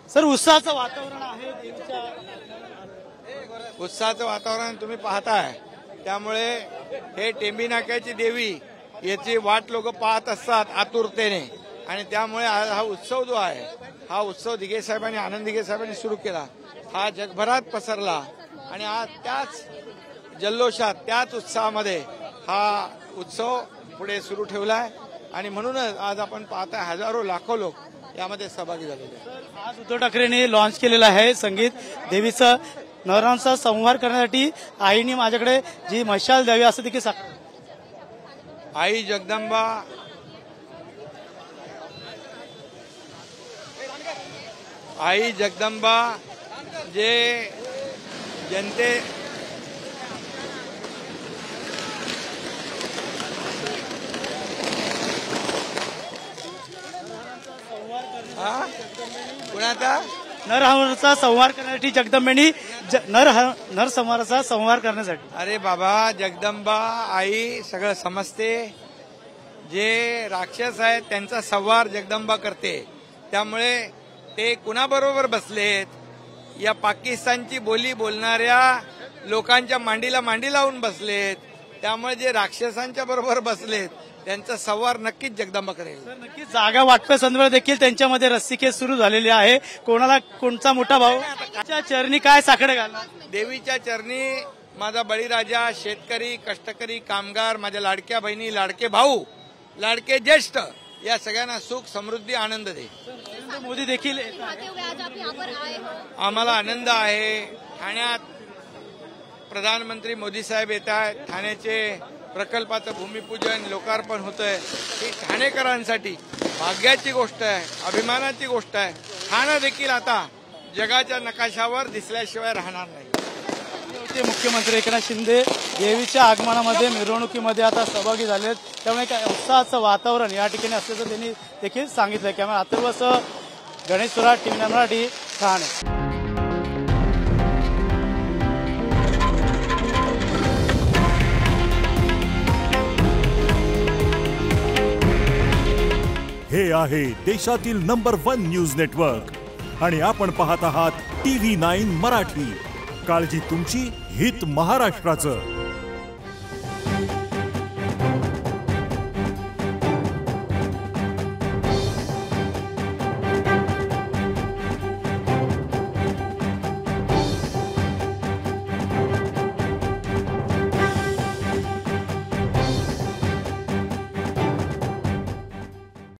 Sir उत्साहाचं वातावरण आहे देवीच्या उत्साहाचं वातावरण तुम्ही पाहताय, त्यामुळे हे टेंबी नाक्याची देवी याची वाट लोक पाहत असतात आतुरतेने, आणि त्यामुळे हा उत्सव जो आहे, हा उत्सव दिघे साहेबांनी, आनंद दिघे साहेबांनी सुरू केला, हा जगभरात पसरला आणि आज त्याच जल्लोषात, त्याच उत्साहामध्ये हा उत्सव पुढे सुरू ठेवलाय आणि म्हणूनच आज आपण पाहताय हजारो लाखो लोक यामध्ये सहभागी झालेले आहेत। आज उद्धव ठाकरेंनी लॉन्च केलेलं आहे संगीत देवीचं नवरांचा संहार करण्यासाठी आईने माझ्याकडे जी मशाल द्यावी असं देखील आई जगदंबा, आई जगदंबा जे जनते कुणाचा नरहंसाचा संहार करण्यासाठी जगदंबेनी नरसंहाराचा संहार करण्यासाठी। अरे बाबा, जगदंबा आई सगळं समजते, जे राक्षस आहेत त्यांचा संहार जगदंबा करते, त्यामुळे ते कुणाबरोबर बसलेत, या पाकिस्तानची बोली बोलणाऱ्या लोकांच्या मांडीला मांडी लावून बसलेत, त्यामुळे जे राक्षसांच्या बरोबर बसलेत त्यांचा संहार नक्कीच जगदंबा करेल। नक्कीच जागा वाटपासंदर्भात देखील त्यांच्यामध्ये रस्सीखेच सुरू झालेली आहे, कोणाला कोणचा मोठा भाऊ चरणी काय साकडे घालणार। देवीच्या चरणी माझा बळीराजा, शेतकरी, कष्टकरी, कामगार, माझ्या लाडक्या बहिणी, लाडके भाऊ, लाडके ज्येष्ठ, या सगळ्यांना सुख समृद्धी आनंद दे। मोदी देखील आम्हाला आनंद आहे। ठाण्यात प्रधानमंत्री मोदी साहेब येत आहेत, ठाण्याचे प्रकल्पाचं भूमिपूजन, लोकार्पण होतंय, ही ठाणेकरांसाठी भाग्याची गोष्ट आहे, अभिमानाची गोष्ट आहे। ठाणा देखील आता जगाच्या नकाशावर दिसल्याशिवाय राहणार नाही। मुख्यमंत्री एकनाथ शिंदे देवीच्या आगमनामध्ये मिरवणुकीमध्ये आता सहभागी झालेत, त्यामुळे काय उत्साहाचं वातावरण या ठिकाणी असल्याचं त्यांनी देखील सांगितलं। त्यामुळे अथर्वसह गणेश सुराट, टीव्ही मराठी, ठाणे। हे आहे देशातील नंबर 1 न्यूज नेटवर्क आणि आपण पाहत आहात TV9 मराठी। काळजी तुमची, हित महाराष्ट्राचं।